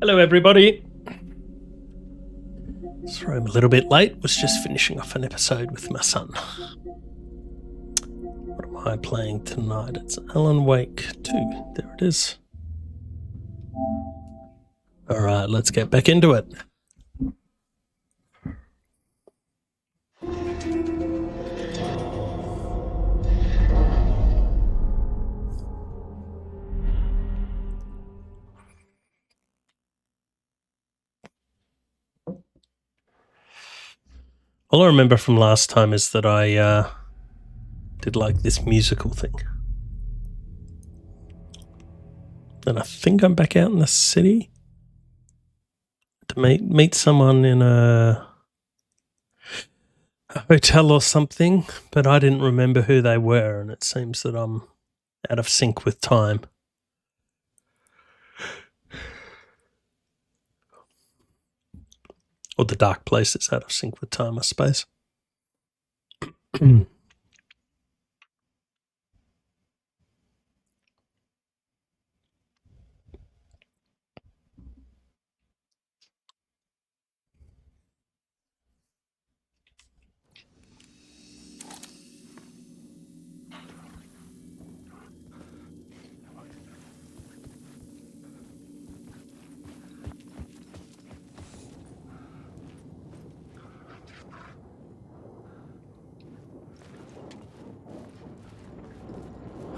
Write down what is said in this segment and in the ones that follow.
Hello, everybody. Sorry, I'm a little bit late. Was just finishing off an episode with my son. What am I playing tonight? It's Alan Wake 2. There it is. All right, let's get back into it. All I remember from last time is that I did like this musical thing. And I think I'm back out in the city to meet someone in a hotel or something, but I didn't remember who they were, and it seems that I'm out of sync with time. Or the dark place is out of sync with time, I suppose.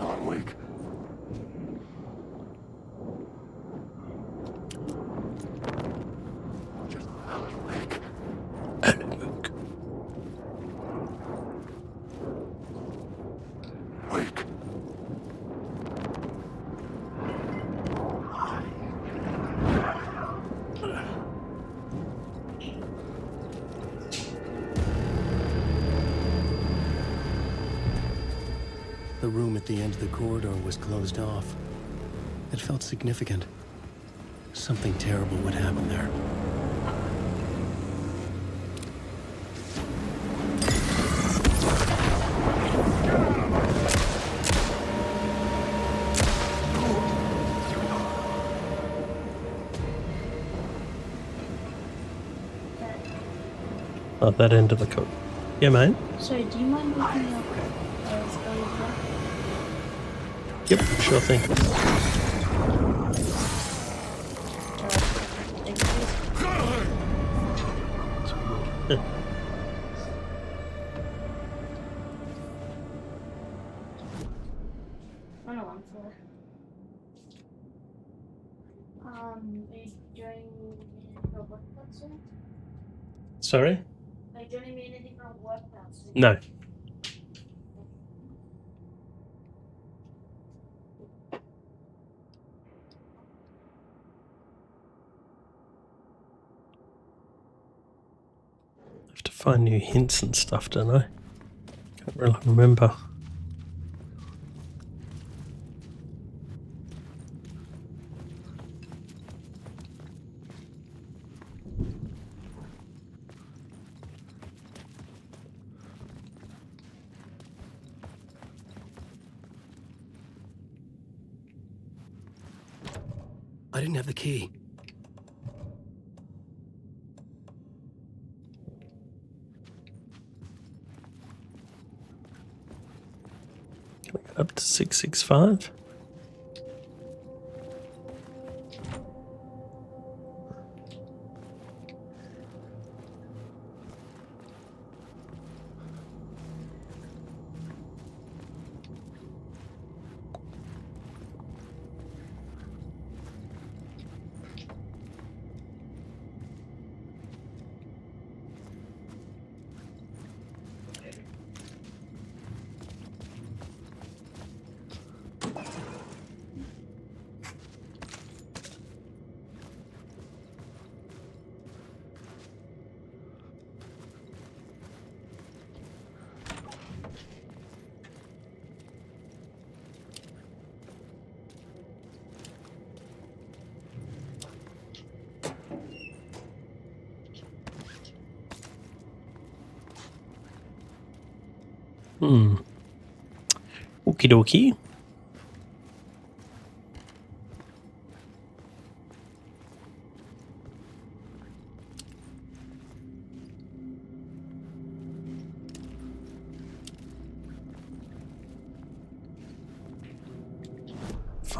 Alan Wake. Just Alan Wake. Alan Wake. Wake. The room at the end of the corridor was closed off. It felt significant. Something terrible would happen there. Oh, that end of the code. Yeah, mate. Sorry, do you mind looking up spelling block? Yep, sure thing. Thank you. I don't want to. Are you joining me for workout soon? Sorry? Are you joining me in anything for workout soon? No. I have to find new hints and stuff, don't I? Can't really remember. I didn't have the key. Can we go up to 665? Okie dokie.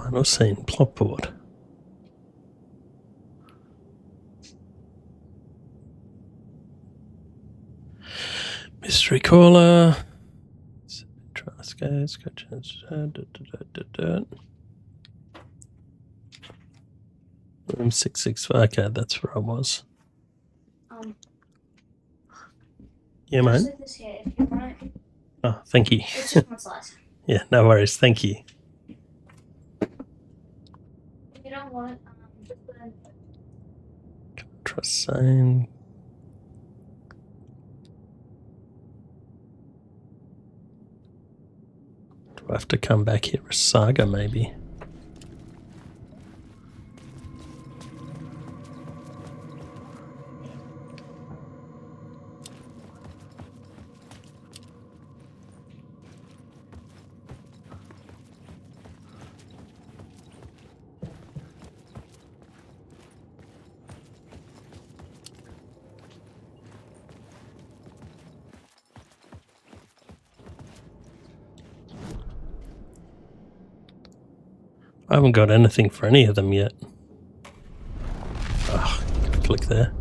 Final scene, plot board. Mystery caller. Room 665. Okay, that's where I was. Yeah, mate. Just this here if you want it. Oh, thank you. It's just one slice. Yeah, no worries. Thank you. If you don't want it, then Trust sign. Do I have to come back here for Saga, maybe? I haven't got anything for any of them yet. Oh, gotta click there.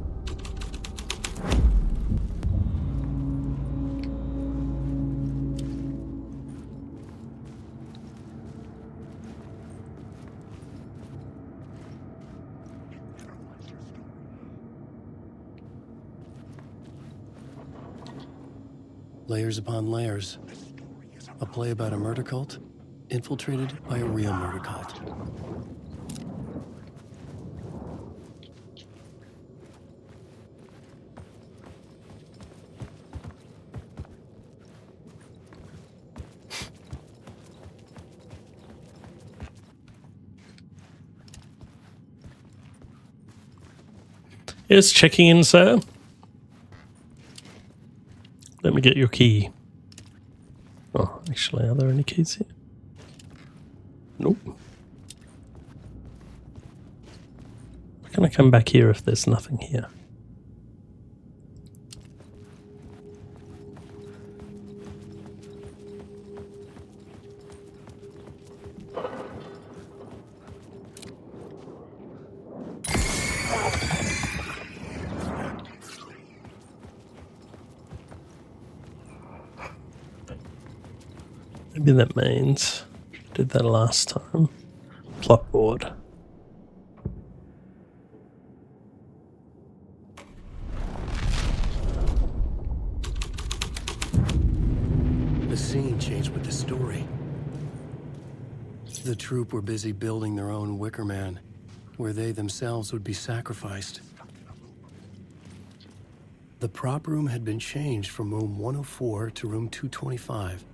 Layers upon layers. A play about a murder cult, infiltrated by a real murder cult. Yes, checking in, sir. Let me get your key. Oh, actually, are there any keys here? Nope. How can I come back here if there's nothing here? Maybe that means I did that last time. Plot board. The scene changed with the story. The troupe were busy building their own Wicker Man, where they themselves would be sacrificed. The prop room had been changed from room 104 to room 225.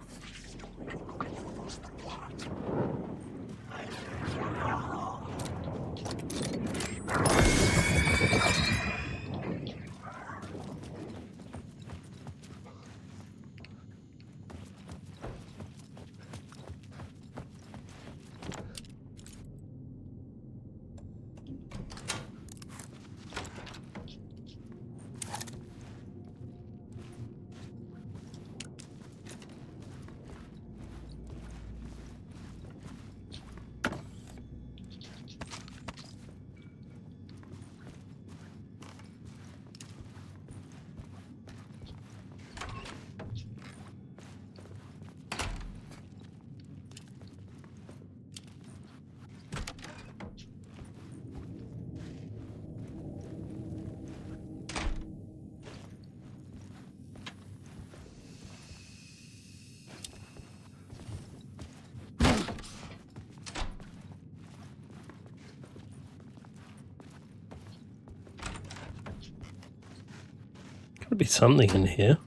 Could be something in here.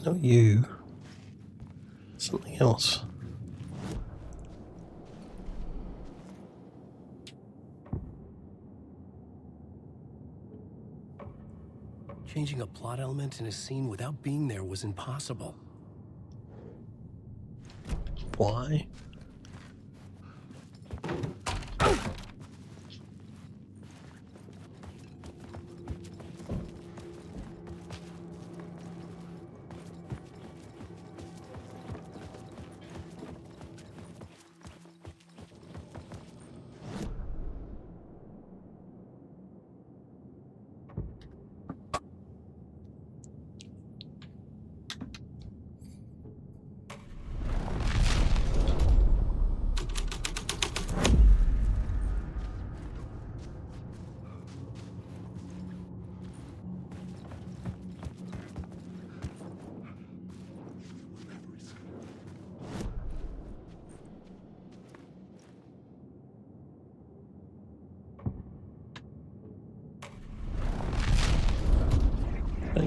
Not you. Something else. Changing a plot element in a scene without being there was impossible. Why?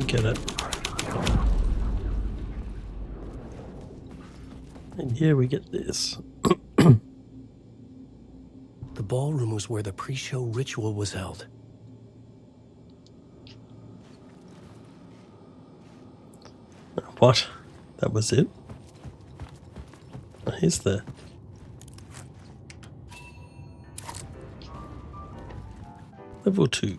get it. And yeah, we get this. The ballroom was where the pre-show ritual was held. What? That was it? Oh, here's the... Level 2.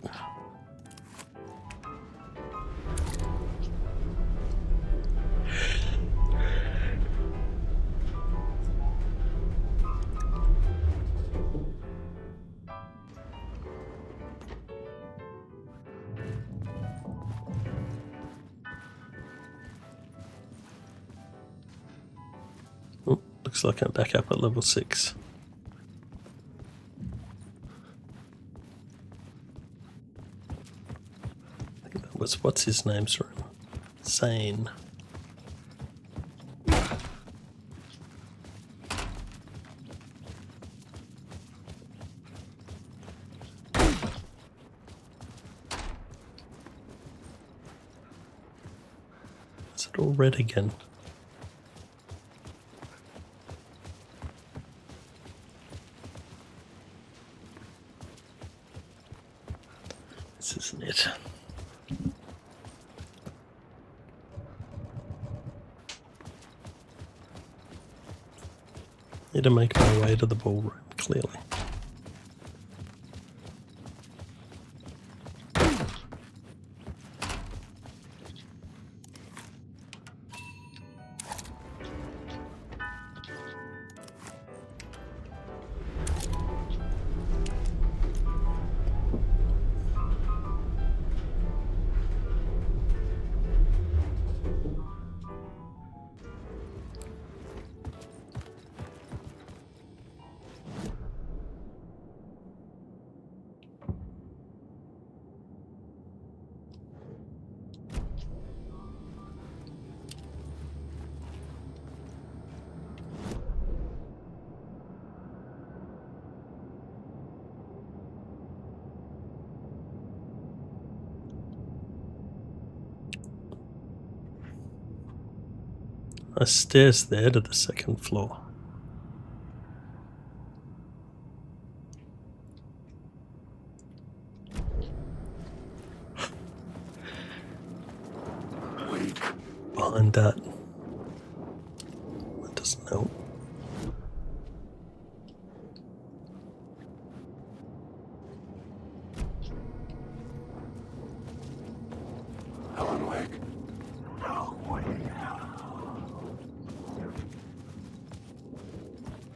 Oh, looks like I'm back up at level 6. I think that was what's his name's room. Sane. Is it all red again? This isn't it. Need to make my way to the ballroom, clearly. Nice stairs there to the second floor. Wake. Behind that. That doesn't help. Helen, wake.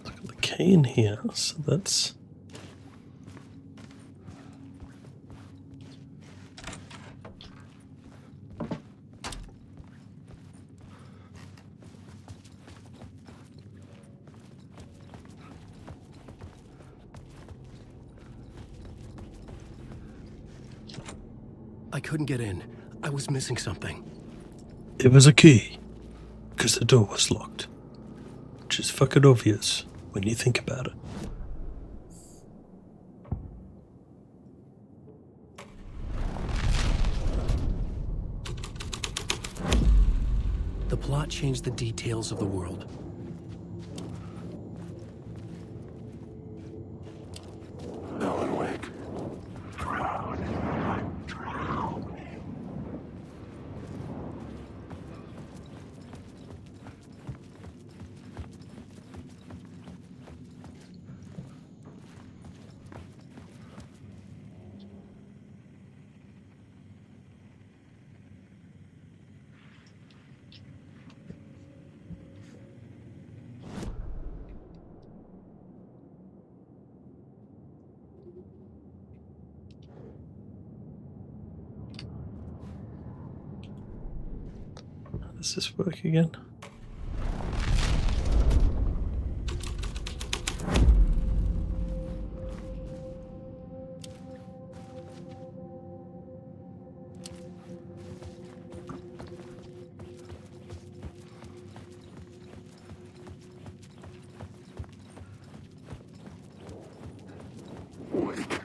Got the key in here, so that's... I couldn't get in. I was missing something. It was a key, because the door was locked. Which is fucking obvious when you think about it. The plot changed the details of the world. Helen, wake. How does this work again? Wake.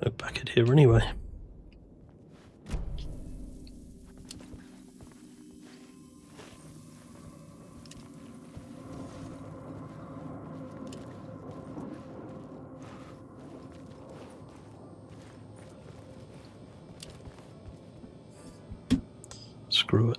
No bucket here anyway. Screw it.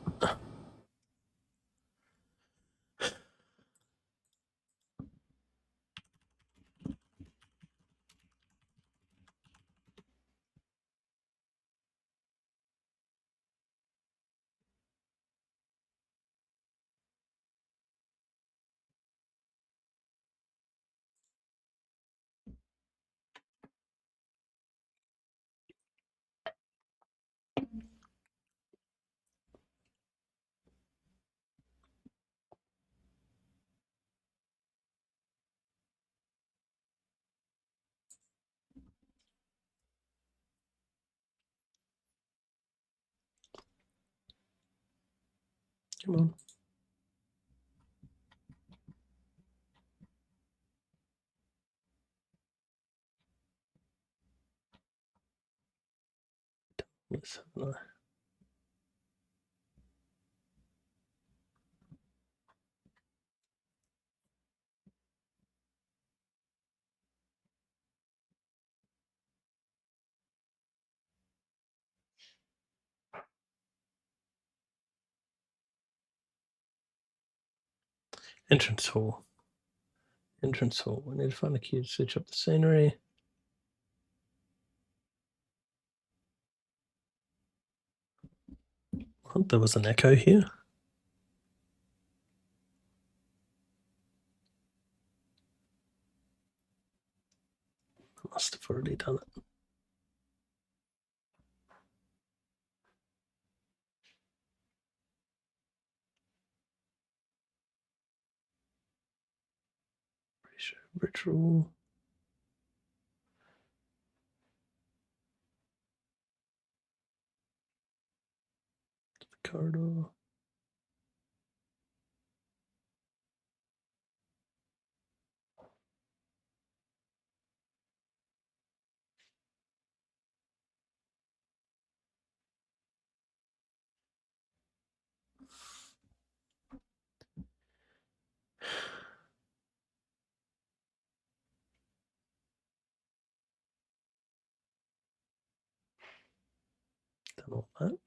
Come on. Let's have a look. Entrance hall. Entrance hall. We need to find a key to switch up the scenery. Oh, there was an echo here. I must have already done it. Ritual. Corridor. Done all that.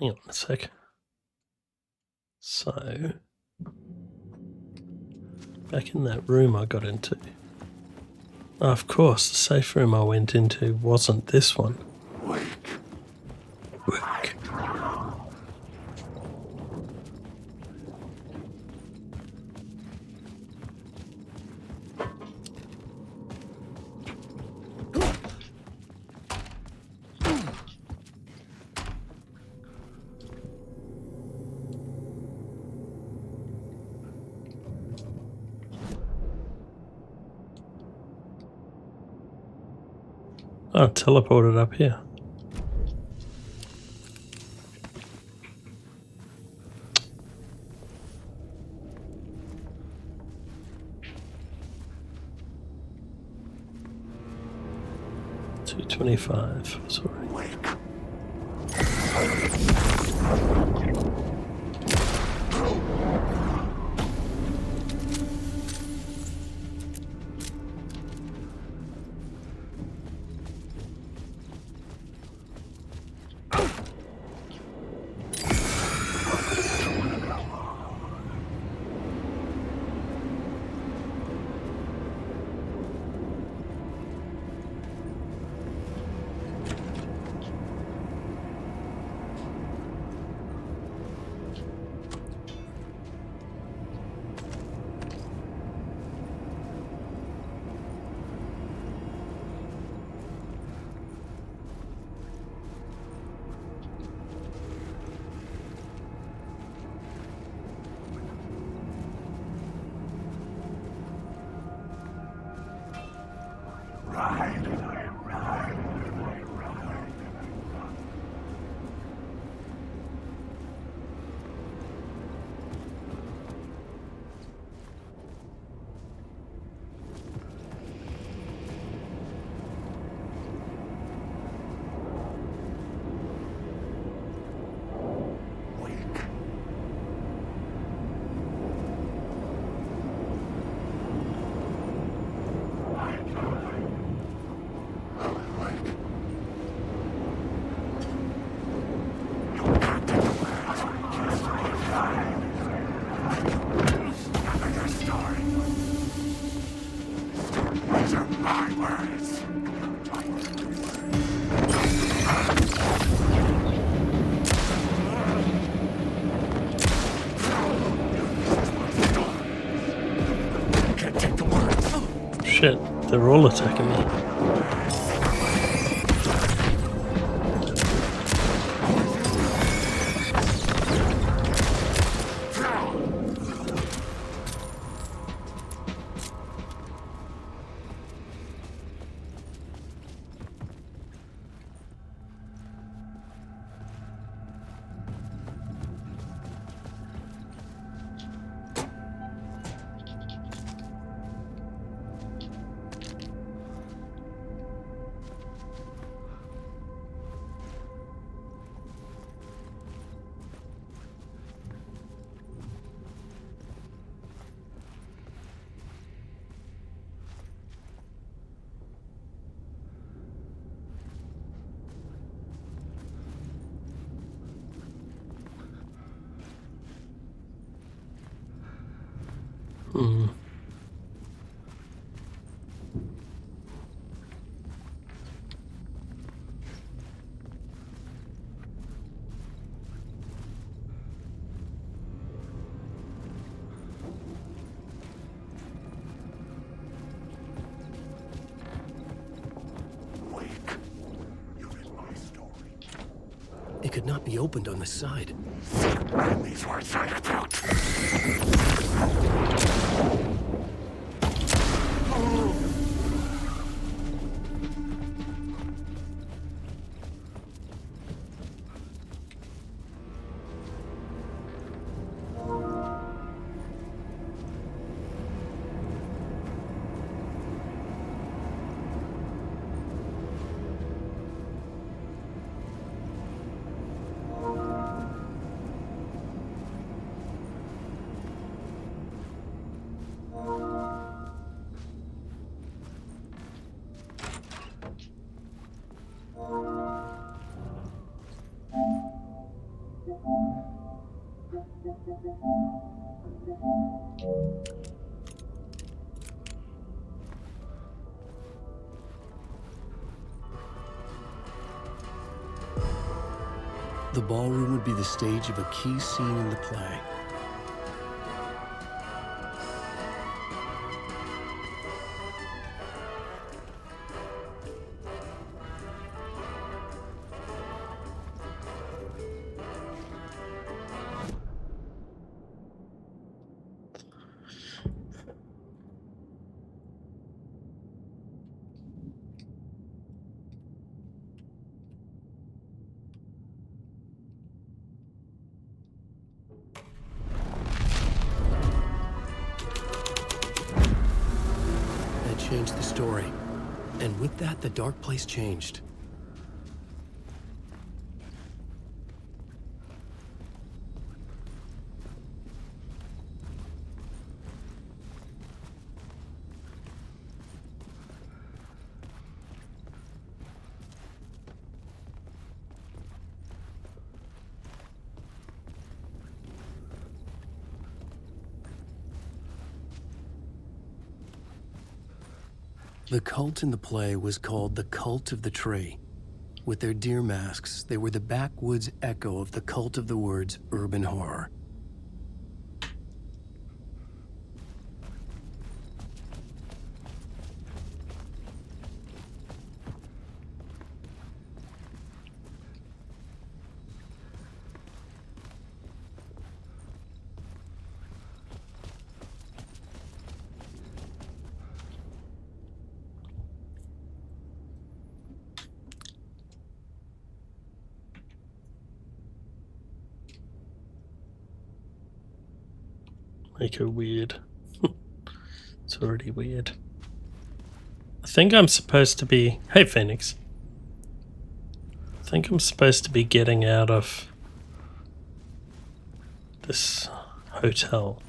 Hang on a sec. So, back in that room I got into. Oh, of course, the safe room I went into wasn't this one. Wake. Wake. Oh, teleported up here. $225. Sorry. Wake. they're all attacking me. Hmm. Wake. You read my story. It could not be opened on the side. And these words I out. The ballroom would be the stage of a key scene in the play. That changed the story. And with that, the dark place changed. The cult in the play was called the Cult of the Tree. With their deer masks, they were the backwoods echo of the cult of the word's urban horror. Make it weird. It's already weird. I think I'm supposed to be... Hey, Phoenix. I think I'm supposed to be getting out of this hotel.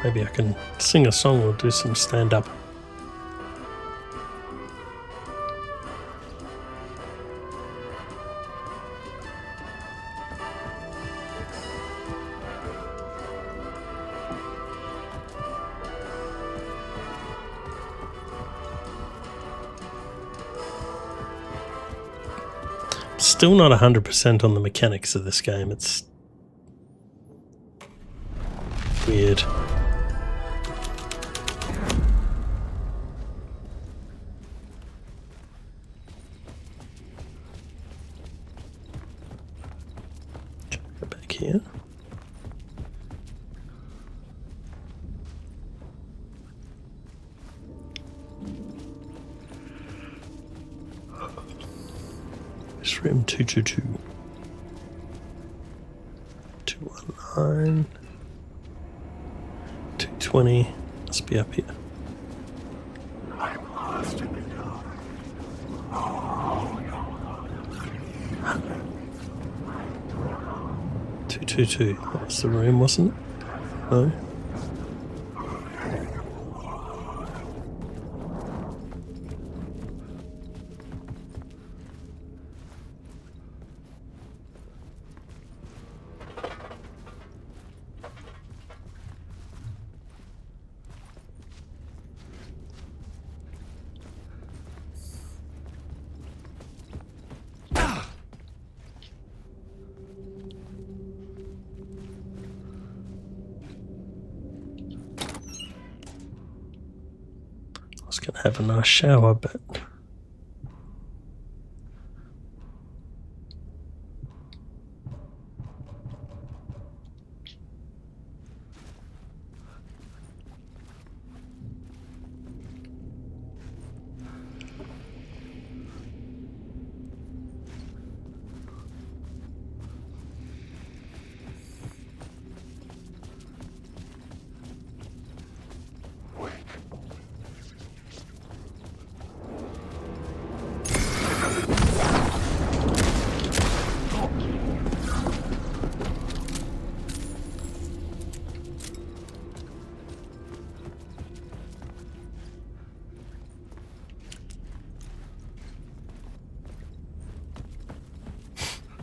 Maybe I can sing a song or do some stand-up. Still not 100% on the mechanics of this game. It's weird. Go back here. It's room 222. 219. 220. Must be up here. I'm lost in the dark. 222. That was the room, wasn't it? No. I was going to have a nice shower, but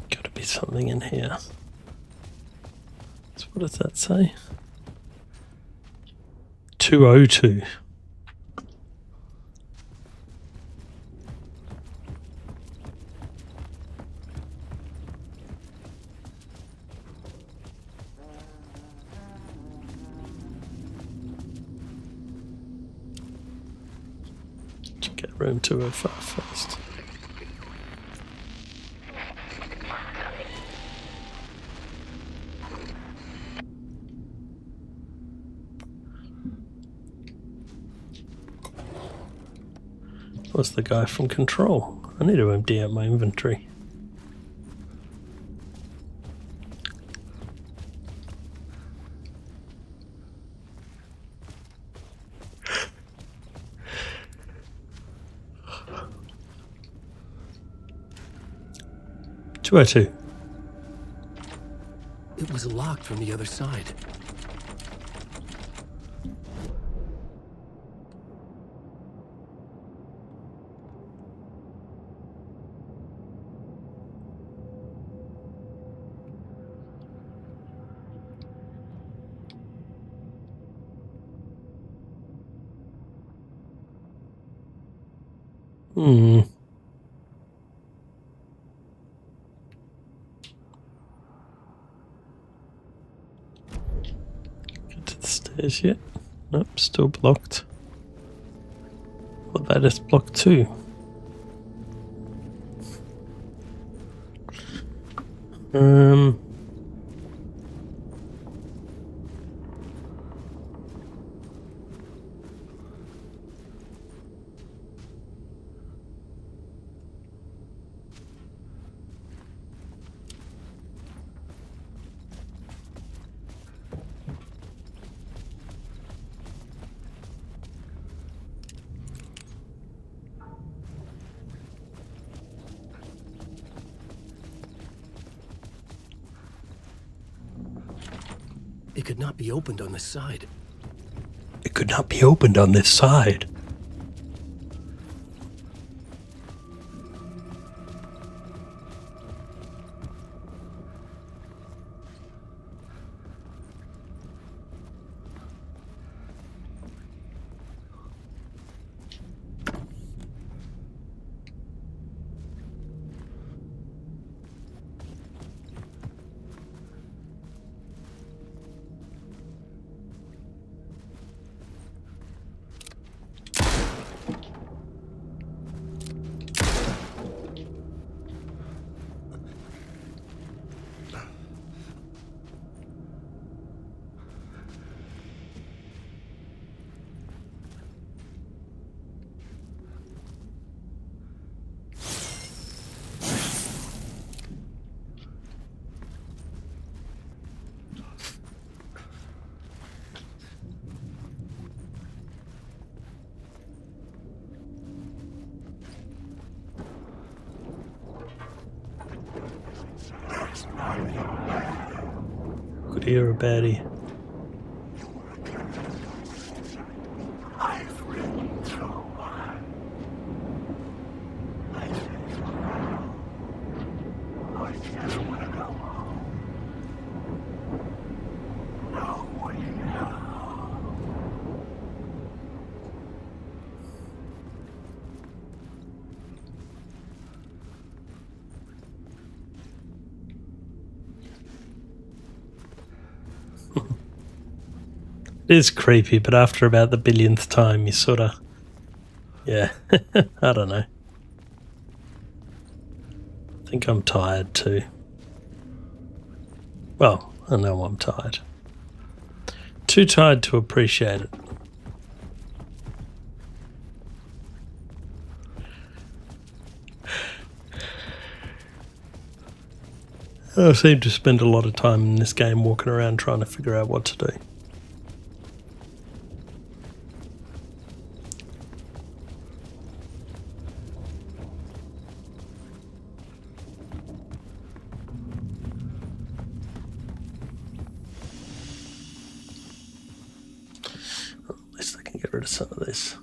gotta be something in here. So what does that say? 202. Get room 205 first. Was the guy from Control? I need to empty out my inventory. Two oh two. It was locked from the other side. Hmm. Get to the stairs yet? Nope, still blocked. Well, that is blocked too. Um. It could not be opened on this side. It could not be opened on this side. you're a baddie. I've ridden through one. I think I just want to go home. No way now. It is creepy, but after about the billionth time, you sort of, yeah, I don't know. I think I'm tired too. Well, I know I'm tired. Too tired to appreciate it. I seem to spend a lot of time in this game walking around trying to figure out what to do. At least I can get rid of some of this.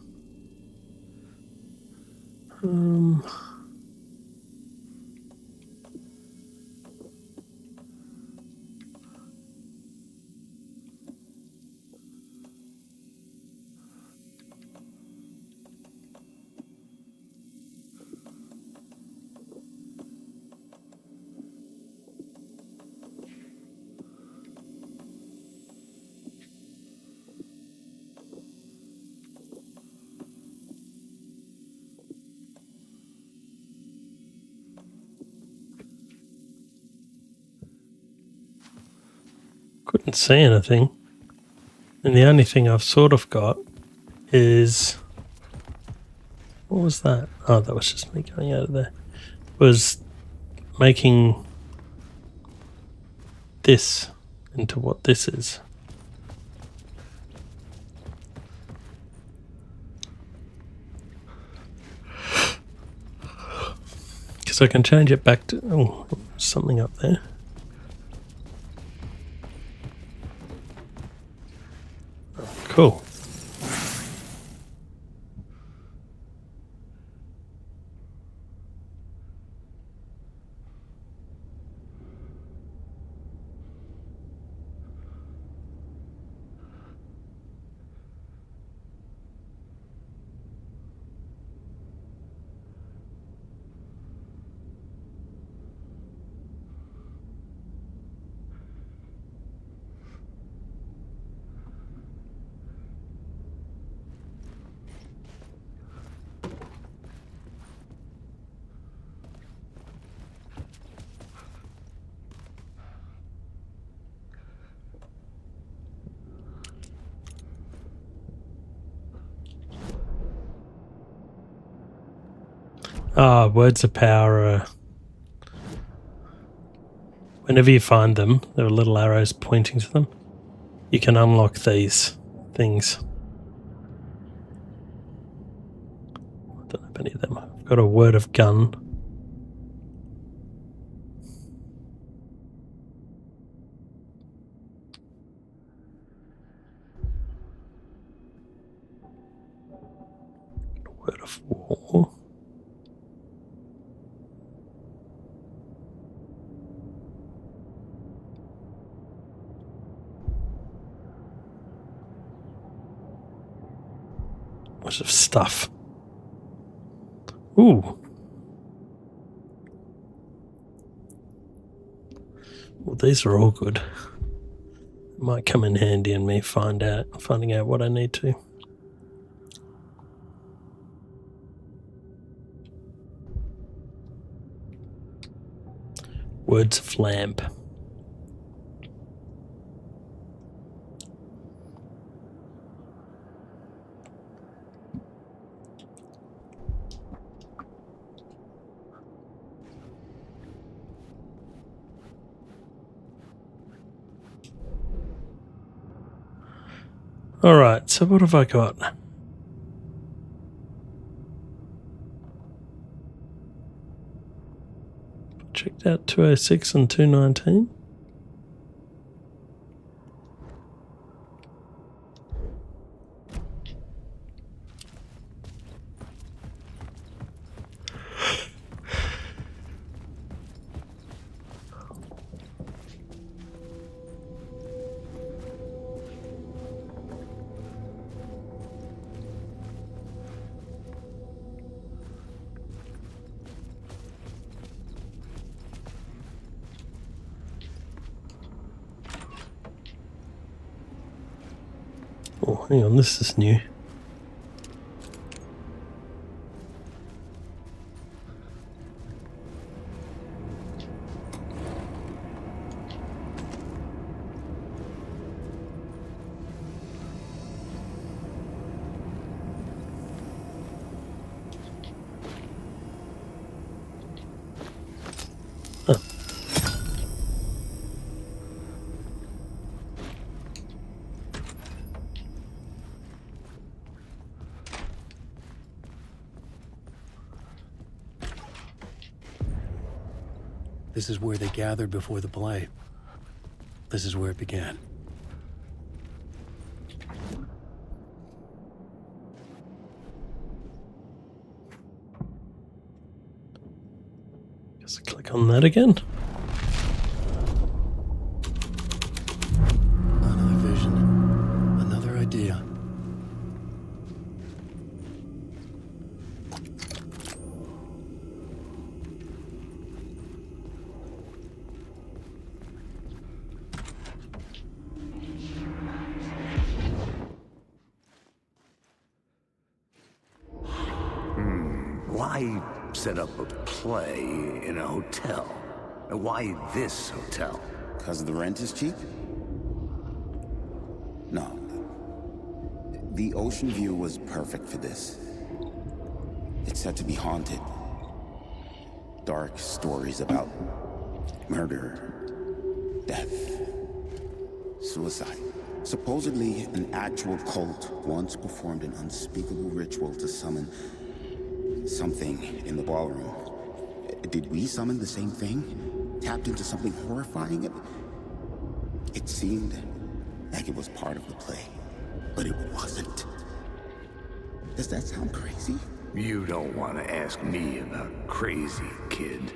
Couldn't see anything. And the only thing I've sort of got is... What was that? Oh, that was just me going out of there. Was making this into what this is. Because I can change it back to... Oh, something up there. Oh, cool. Ah, words of power. Whenever you find them, there are little arrows pointing to them. You can unlock these things. I don't have any of them. I've got a word of gun. A word of war. Word of stuff. Ooh. Well, these are all good. Might come in handy in me finding out what I need to. Words of lamp. Alright, so what have I got? Checked out 206 and 219. hang on, this is new. This is where they gathered before the play. This is where it began. Guess I click on that again. Another vision. Another idea. Why set up a play in a hotel? And why this hotel? Because the rent is cheap? No. The ocean view was perfect for this. It's said to be haunted. Dark stories about murder, death, suicide. Supposedly, an actual cult once performed an unspeakable ritual to summon something in the ballroom. Did we summon the same thing? Tapped into something horrifying? It seemed like it was part of the play, but it wasn't. Does that sound crazy? You don't want to ask me about crazy, kid.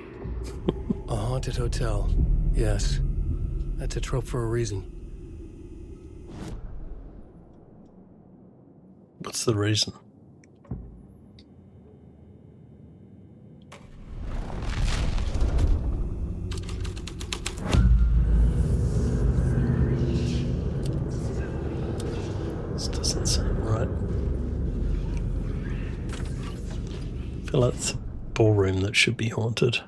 A haunted hotel. Yes. That's a trope for a reason. What's the reason? This doesn't seem right. I feel like it's a ballroom that should be haunted.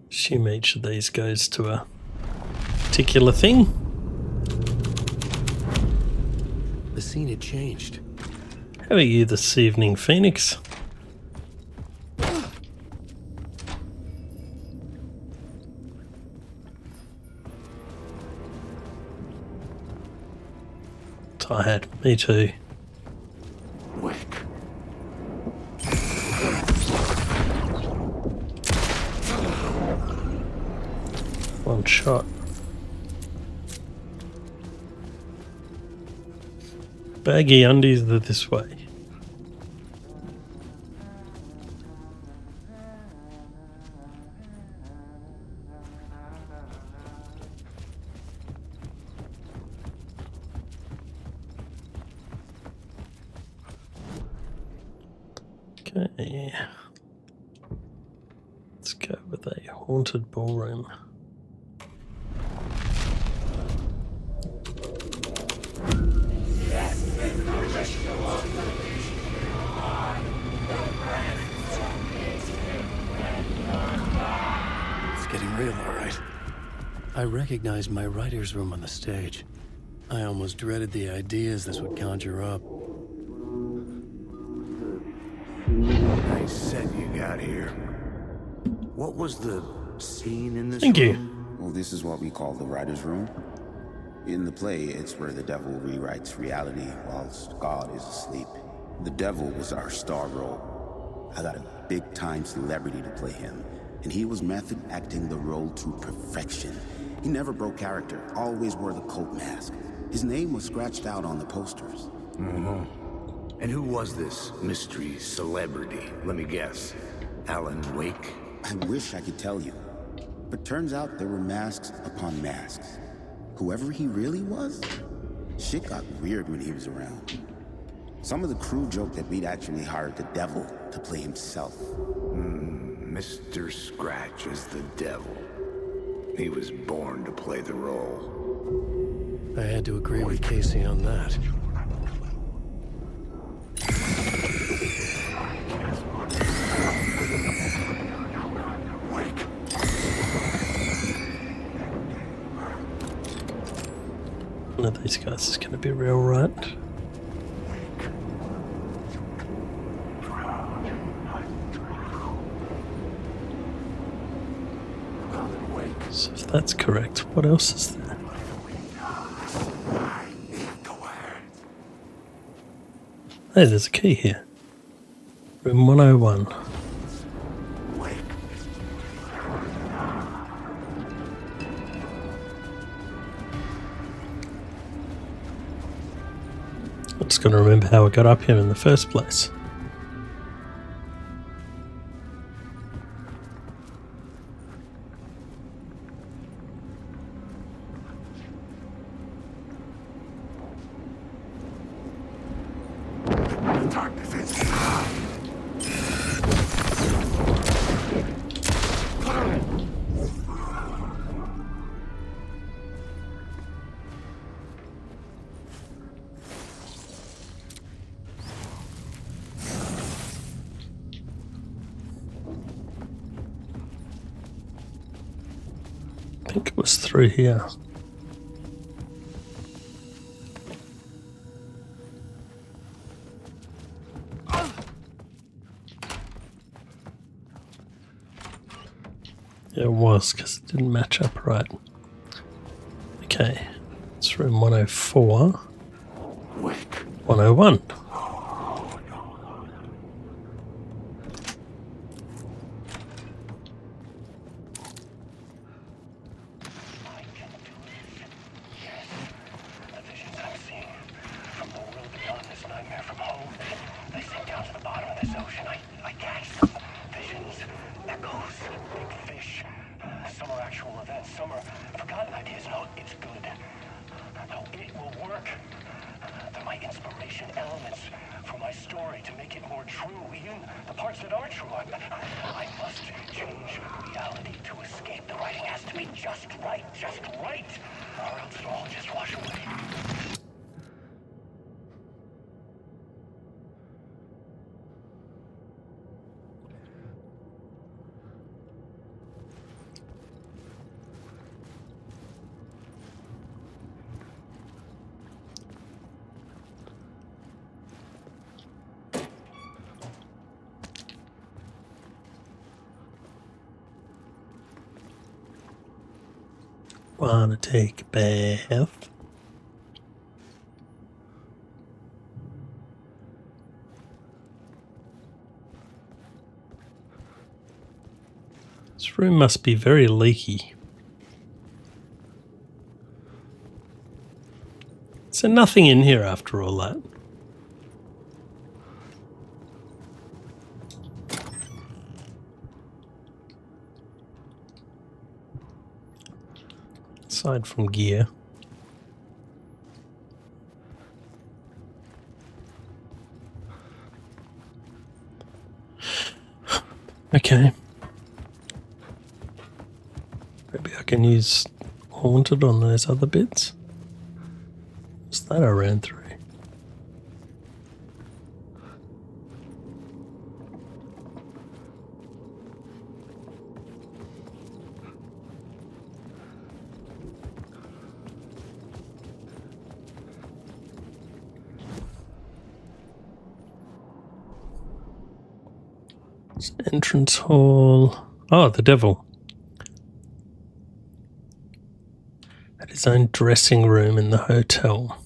Assume each of these goes to a particular thing. The scene had changed. How are you this evening, Phoenix? Tired. Me too. Wake. One shot. Baggy undies are this way. Okay. Let's go with a haunted ballroom. It's getting real, all right. I recognized my writer's room on the stage. I almost dreaded the ideas this would conjure up. Nice set you got here. What was the scene in this Thank you. room? Well, this is what we call the writer's room. In the play, it's where the devil rewrites reality whilst God is asleep. The devil was our star role. I got a big-time celebrity to play him, and he was method acting the role to perfection. He never broke character, always wore the cult mask. His name was scratched out on the posters. And who was this mystery celebrity? Let me guess. Alan Wake? I wish I could tell you, but turns out there were masks upon masks. Whoever he really was, shit got weird when he was around. Some of the crew joked that we'd actually hired the devil to play himself. Mr. Scratch is the devil. He was born to play the role. I had to agree with Casey on that. One of these guys is going to be real right. So if that's correct, what else is there? Hey, there's a key here. Room 101. I'm just going to remember how I got up here in the first place. I think it was through here. Yeah, it was, because it didn't match up right. Okay, it's room 104. 101. Wanna take a bath? This room must be very leaky. Is there nothing in here after all that? Aside from gear. Okay. Maybe I can use Haunted on those other bits. What's that I ran through? It's an entrance hall. Oh, the devil. Had his own dressing room in the hotel.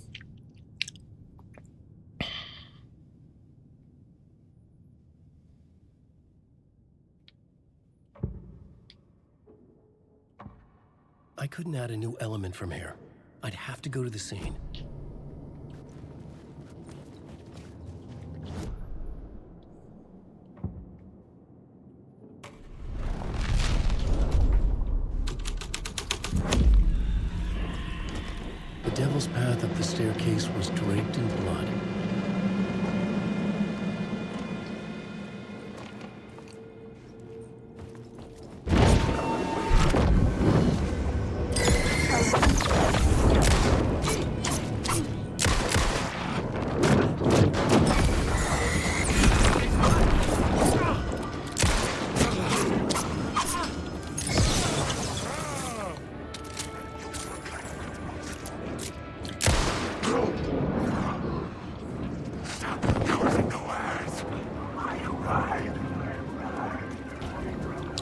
I couldn't add a new element from here. I'd have to go to the scene. The devil's path up the staircase was draped in blood.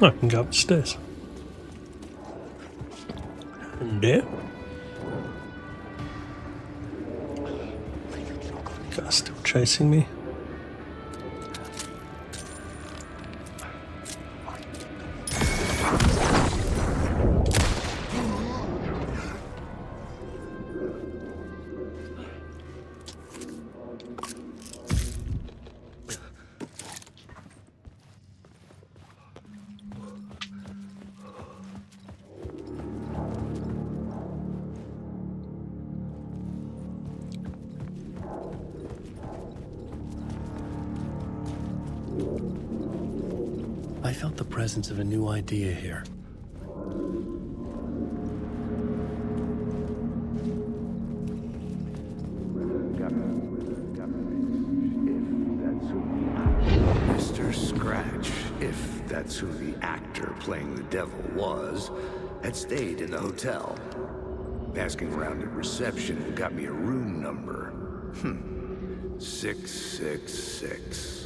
I can go upstairs. And there. Guy's still chasing me. I felt the presence of a new idea here. Mr. Scratch, if that's who the actor playing the devil was, had stayed in the hotel. Asking around at reception got me a room number. 666.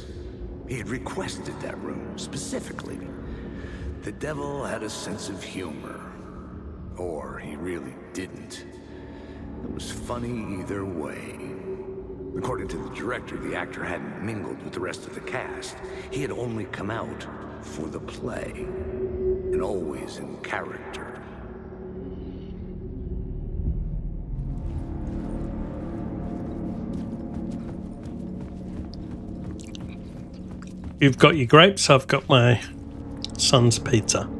He had requested that room specifically. The devil had a sense of humor. Or he really didn't. It was funny either way. According to the director, the actor hadn't mingled with the rest of the cast. He had only come out for the play. And always in character. You've got your grapes, I've got my son's pizza.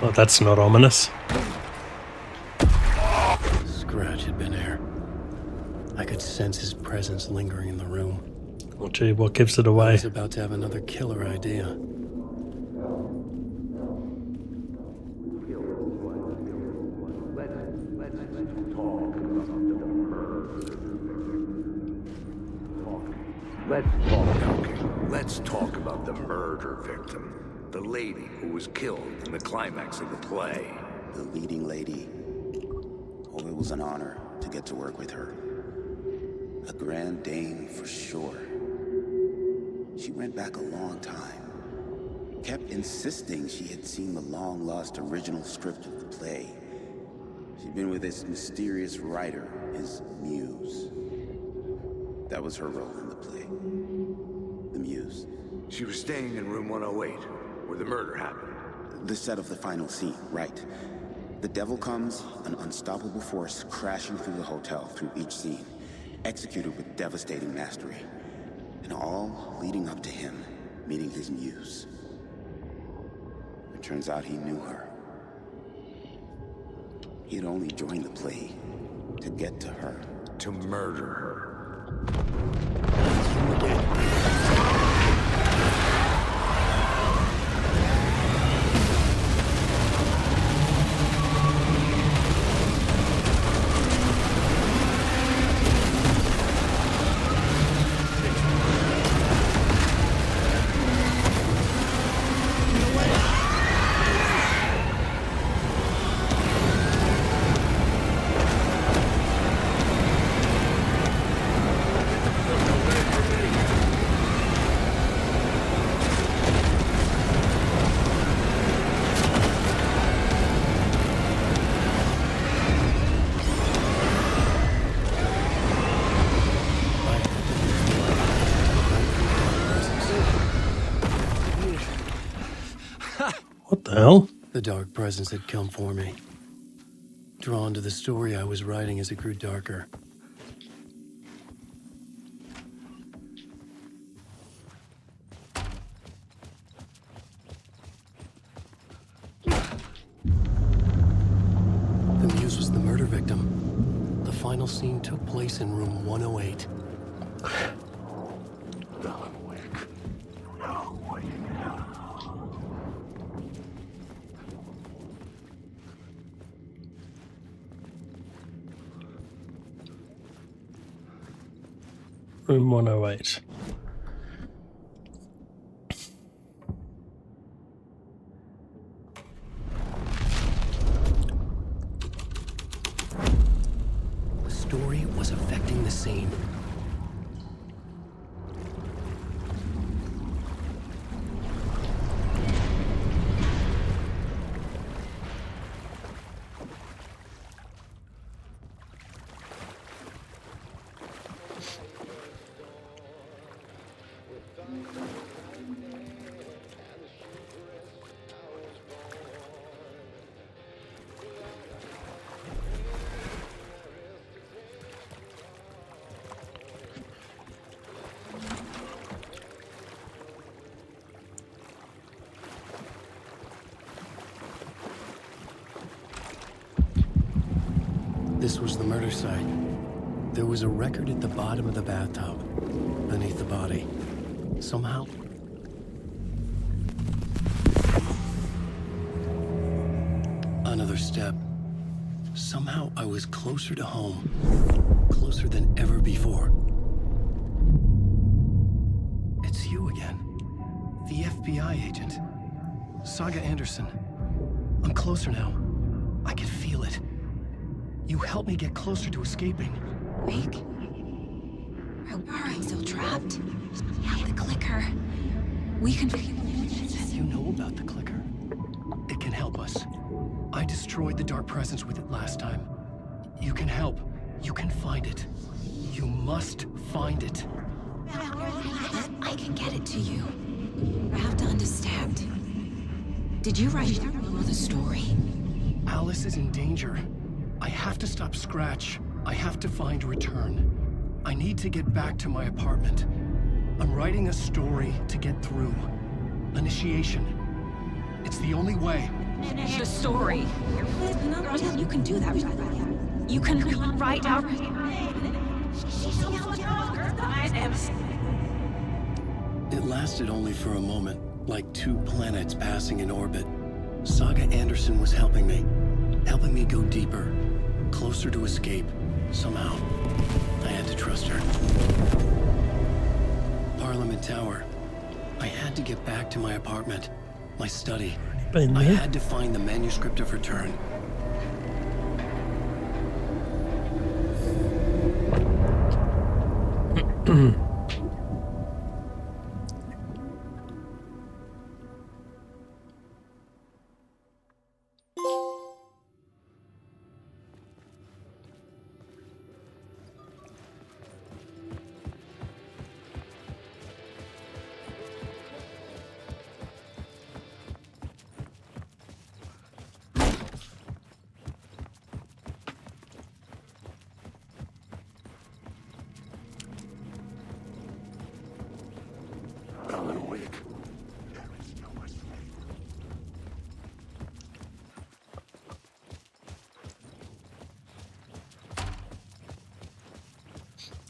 Well, that's not ominous. Scratch had been here. I could sense his presence lingering in the room. Oh gee, what gives it I away? was about to have another killer idea. Let's talk about the murder victim. The lady who was killed in the climax of the play. The leading lady. Oh, it was an honor to get to work with her. A grand dame for sure. She went back a long time. Kept insisting she had seen the long-lost original script of the play. She'd been with this mysterious writer, his muse. That was her role in the play. The muse. She was staying in room 108, where the murder happened. The set of the final scene, right. The devil comes, an unstoppable force crashing through the hotel through each scene, executed with devastating mastery. And all leading up to him meeting his muse. It turns out he knew her. He had only joined the play to get to her. To murder her. What the hell? The dark presence had come for me. Drawn to the story I was writing as it grew darker. The muse was the murder victim. The final final scene took place in room 108. Room 108. The story was affecting the scene. This was the murder site. There was a record at the bottom of the bathtub, beneath the body. Somehow, another step. Somehow I was closer to home. Closer than ever before. It's you again. The FBI agent. Saga Anderson. I'm closer now. I can feel it. You helped me get closer to escaping. Wake? Are I still trapped? Yeah, the clicker. We can... You know about the clicker. It can help us. I destroyed the dark presence with it last time. You can help. You can find it. You must find it. I can get it to you. I have to understand. Did you write the story? Alice is in danger. I have to stop Scratch. I have to find Return. I need to get back to my apartment. I'm writing a story to get through. Initiation. It's the only way. The story. You can do that. You can write out... It lasted only for a moment, like two planets passing in orbit. Saga Anderson was helping me go deeper, closer to escape. Somehow, I had to trust her. Parliament Tower. I had to get back to my apartment, my study. I had to find the manuscript of Return.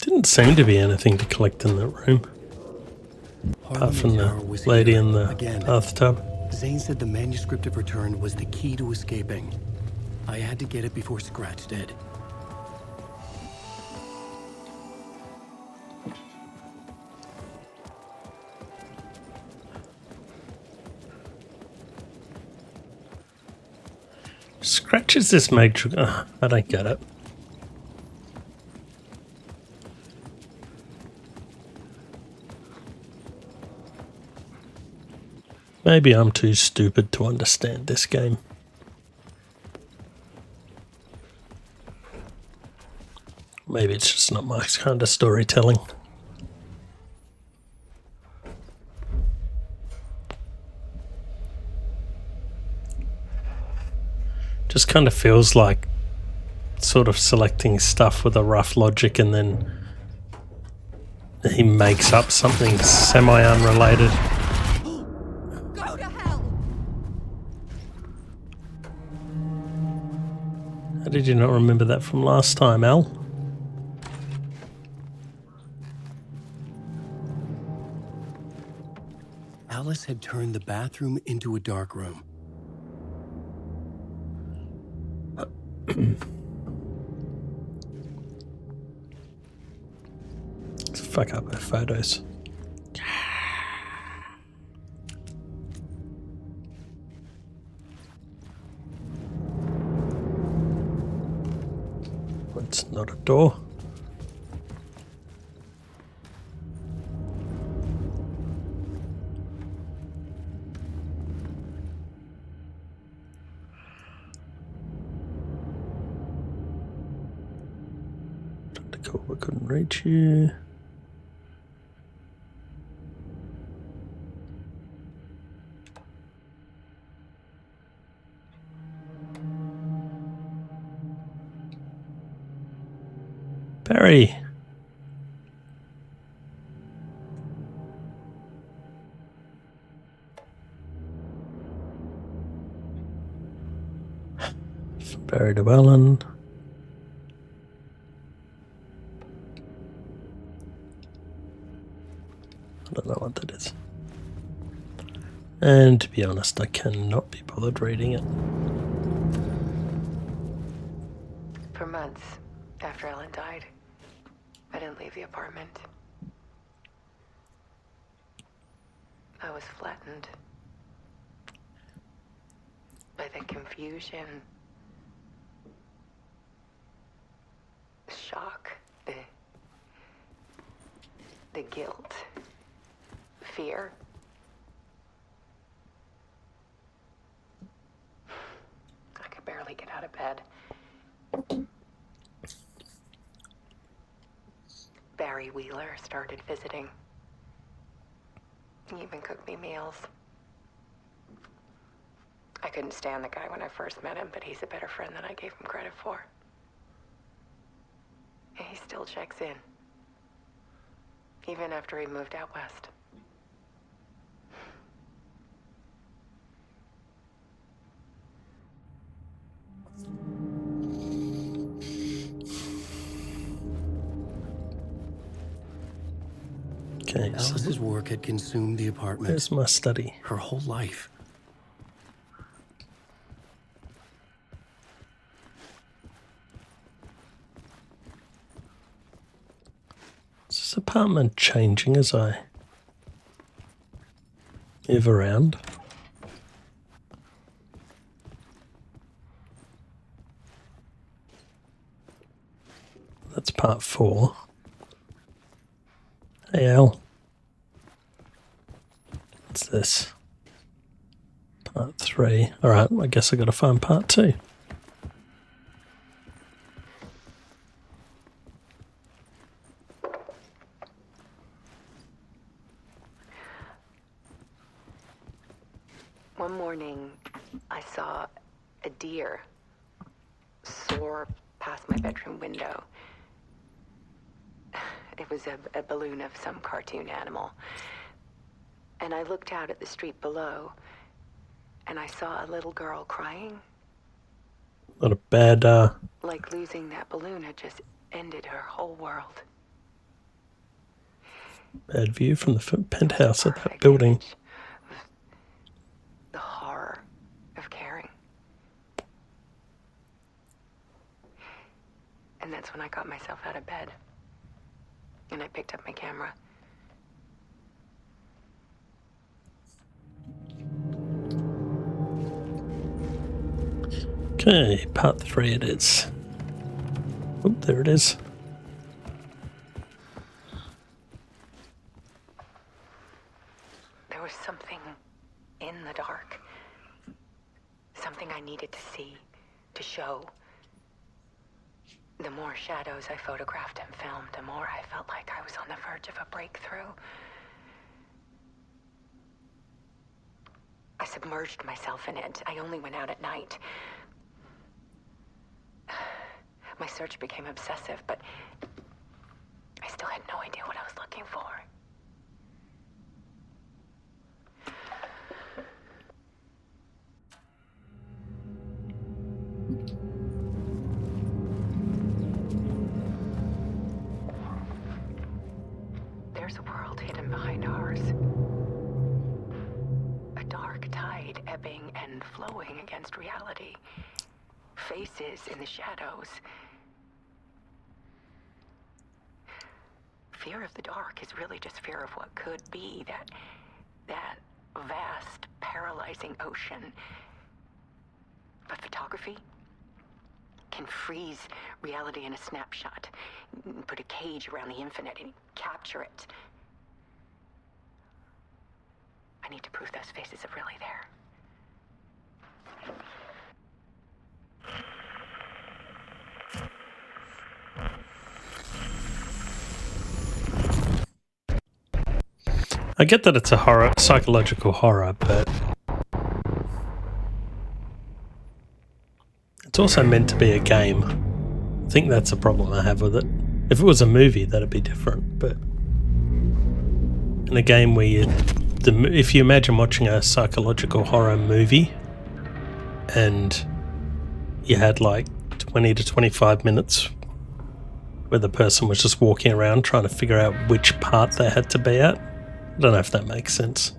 Didn't seem to be anything to collect in that room. Apart from the lady in the bathtub. Zane said the manuscript of Return was the key to escaping. I had to get it before Scratch did. Scratches this matrix. I don't get it. Maybe I'm too stupid to understand this game. Maybe it's just not my kind of storytelling. Just kind of feels like sort of selecting stuff with a rough logic and then he makes up something semi-unrelated. Go to hell! How did you not remember that from last time, Al? Alice had turned the bathroom into a dark room. Fuck up her photos. It's not a door. Cool, we couldn't reach you. Barry. Barry Llewellyn. I don't know what that is. And to be honest, I cannot be bothered reading it. For months after Ellen died, I didn't leave the apartment. I was flattened by the confusion, the shock, the guilt, fear. I could barely get out of bed. Barry Wheeler started visiting. He even cooked me meals. I couldn't stand the guy when I first met him, but he's a better friend than I gave him credit for. And he still checks in, even after he moved out west. Okay, so Alice's work had consumed the apartment. where's my study? Her whole life. Is this apartment changing as I move around? That's part 4. Hey Al. What's this? Part 3. Alright, I guess I gotta find part 2. One morning, I saw a deer soar past my bedroom window. It was a balloon of some cartoon animal. And I looked out at the street below, and I saw a little girl crying. Not a bad, Like losing that balloon had just ended her whole world. bad view from the penthouse of that Perfect building. image of the horror of caring. And that's when I got myself out of bed. And I picked up my camera. Okay, part 3 it is. Oh, there it is. There was something in the dark. Something I needed to see, to show. The more shadows I photographed and filmed, the more I felt like I was on the verge of a breakthrough. I submerged myself in it. I only went out at night. My search became obsessive, but I still had no idea what I was looking for. There's a world hidden behind ours. dark tide ebbing and flowing against reality. Faces in the shadows. Fear of the dark is really just fear of what could be, that vast, paralyzing ocean. But photography can freeze reality in a snapshot, put a cage around the infinite and capture it. I need to prove those faces are really there. I get that it's a horror, psychological horror, but it's also meant to be a game. I think that's a problem I have with it. If it was a movie, that'd be different, but in a game where if you imagine watching a psychological horror movie and you had like 20 to 25 minutes where the person was just walking around trying to figure out which part they had to be at, I don't know if that makes sense.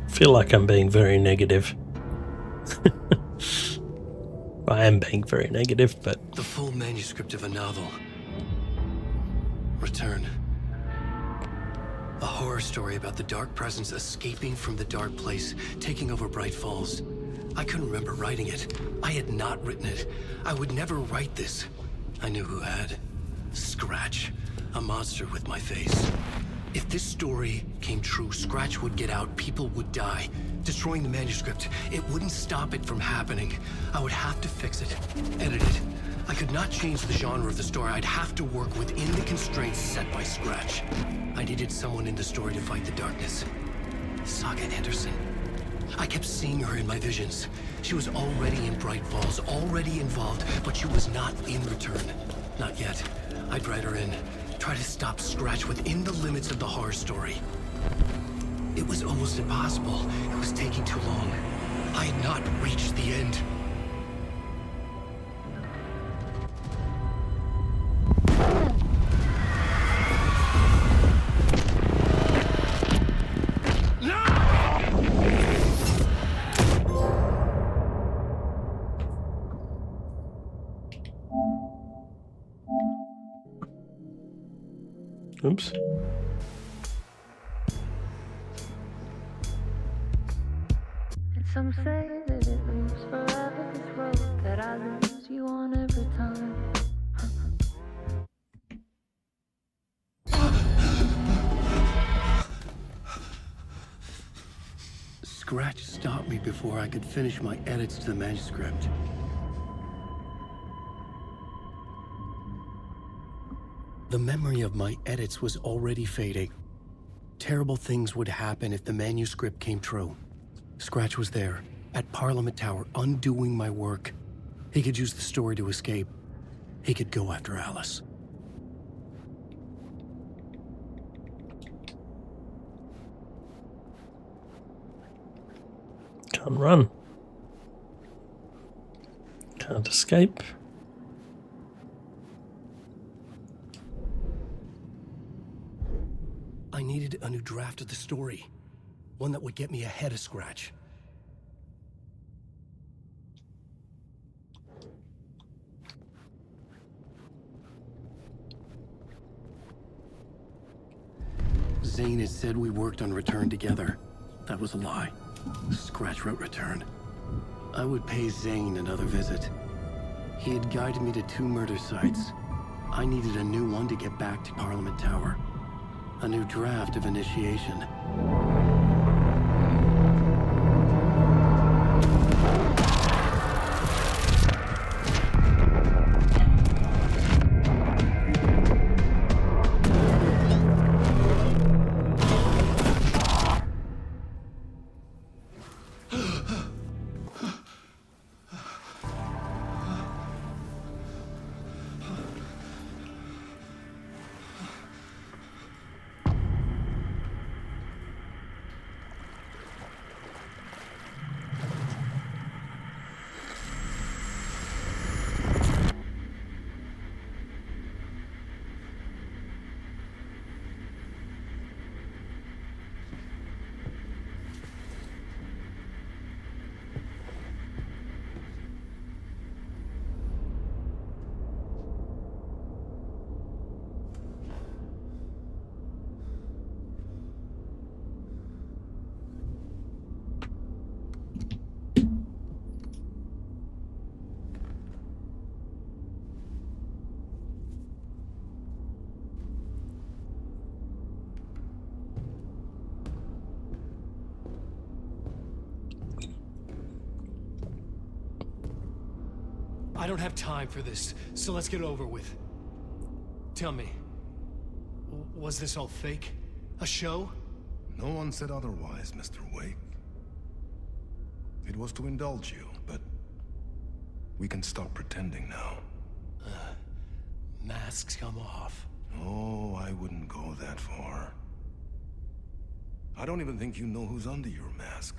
I feel like I'm being very negative. I am being very negative, but... The full manuscript of a novel. Return. A horror story about the dark presence escaping from the dark place, taking over Bright Falls. I couldn't remember writing it. I had not written it. I would never write this. I knew who had. Scratch. A monster with my face. If this story came true, Scratch would get out, people would die. Destroying the manuscript, it wouldn't stop it from happening. I would have to fix it, edit it. I could not change the genre of the story. I'd have to work within the constraints set by Scratch. I needed someone in the story to fight the darkness. Saga Anderson. I kept seeing her in my visions. She was already in Bright Falls, already involved, but she was not in Return. Not yet. I'd write her in. Try to stop Scratch within the limits of the horror story. It was almost impossible. It was taking too long. I had not reached the end. Oops. And some say that it moves forever, this road that I lose you on every time. Scratch stopped me before I could finish my edits to the manuscript. The memory of my edits was already fading. Terrible things would happen if the manuscript came true. Scratch was there, at Parliament Tower, undoing my work. He could use the story to escape. He could go after Alice. Can't run. Can't escape. I needed a new draft of the story. One that would get me ahead of Scratch. Zane had said we worked on Return together. That was a lie. Scratch wrote Return. I would pay Zane another visit. He had guided me to 2 murder sites. I needed a new one to get back to Parliament Tower. A new draft of Initiation. I don't have time for this, so let's get over with. Tell me, was this all fake? A show? No one said otherwise, Mr. Wake. It was to indulge you, but we can stop pretending now. Masks come off. Oh, I wouldn't go that far. I don't even think you know who's under your mask,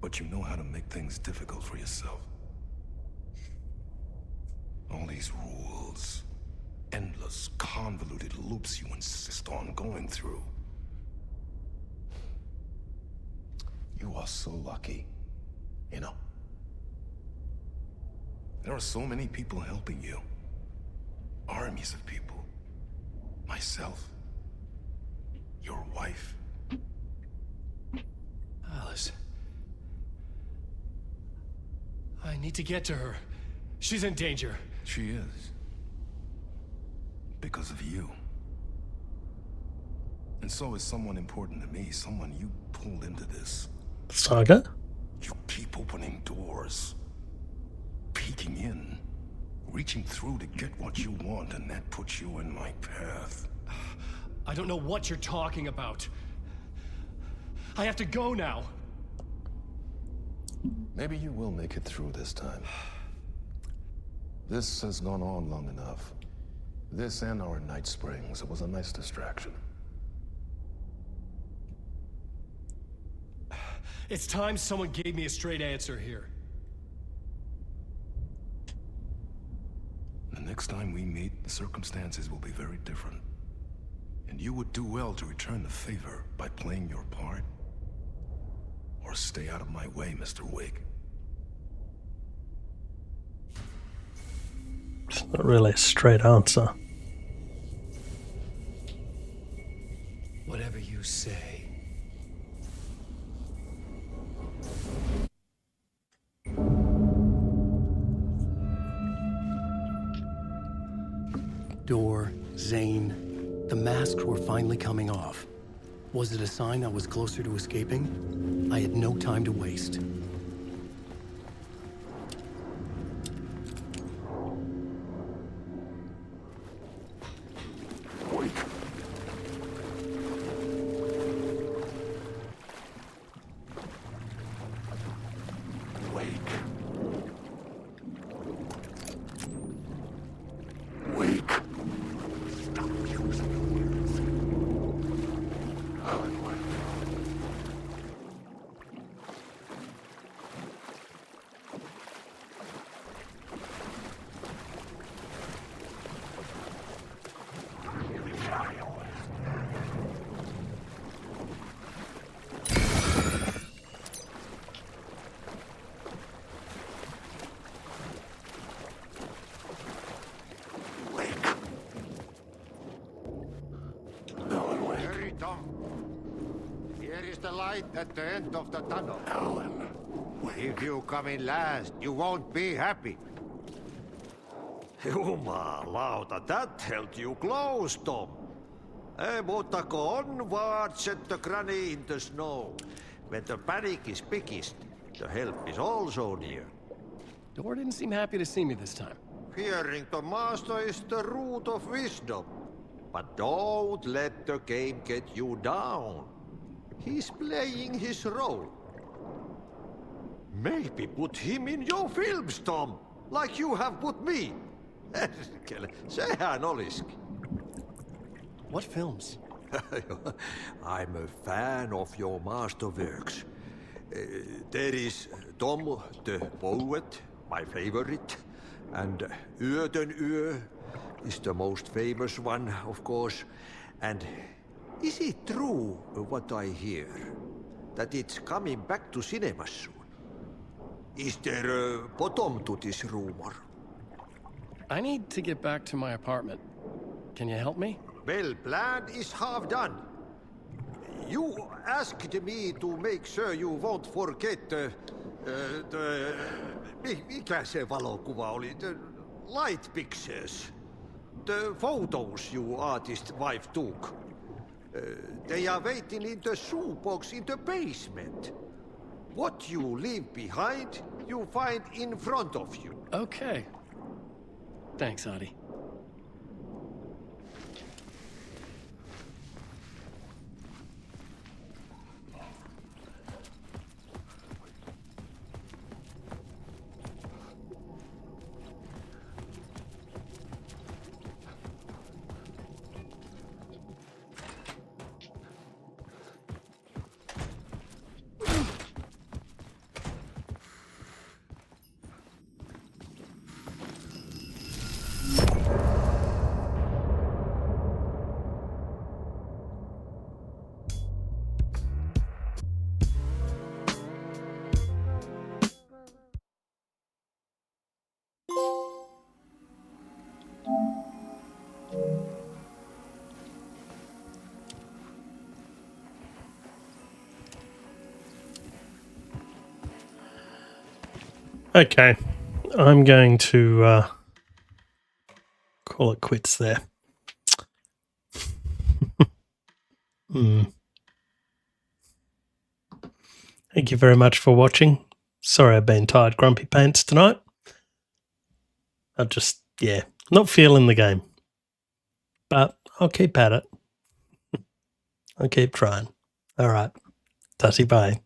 but you know how to make things difficult for yourself. All these rules, endless, convoluted loops you insist on going through. You are so lucky, you know. There are so many people helping you. Armies of people. Myself. Your wife. Alice. I need to get to her. She's in danger. She is. Because of you. And so is someone important to me, someone you pulled into this. Saga? You keep opening doors. Peeking in. Reaching through to get what you want, and that puts you in my path. I don't know what you're talking about. I have to go now. Maybe you will make it through this time. This has gone on long enough. This and our night springs. It was a nice distraction. It's time someone gave me a straight answer here. The next time we meet, the circumstances will be very different. And you would do well to return the favor by playing your part. Or stay out of my way, Mr. Wake. It's not really a straight answer. Whatever you say. Door, Zane, the masks were finally coming off. Was it a sign I was closer to escaping? I had no time to waste. Wake. Wake. Wake. Stop using the words. Alan Wake. Hurry, Tom. Here is the light at the end of the tunnel. Alan. If you come in last, you won't be happy. Jumalauta, that held you close, Tom. Mutta go onward, set the granny in the snow. When the panic is biggest, the help is also near. Door didn't seem happy to see me this time. Fearing the master is the root of wisdom. But don't let the game get you down. He's playing his role. Maybe put him in your films, Tom, like you have put me. Sehän olisikin. What films? I'm a fan of your masterworks. There is Tom the Poet, my favorite, and Yöden Yö is the most famous one, of course. And is it true what I hear, that it's coming back to cinemas soon? Is there a bottom to this rumor? I need to get back to my apartment. Can you help me? Well, plan is half done. You asked me to make sure you won't forget mikä se valokuva oli? The light pictures. The photos your artist wife took. They are waiting in the shoebox in the basement. What you leave behind, you find in front of you. Okay. Thanks, Adi. Okay, I'm going to call it quits there. Thank you very much for watching. Sorry I've been tired grumpy pants tonight. I just, not feeling the game. But I'll keep at it. I'll keep trying. All right. Tutty bye.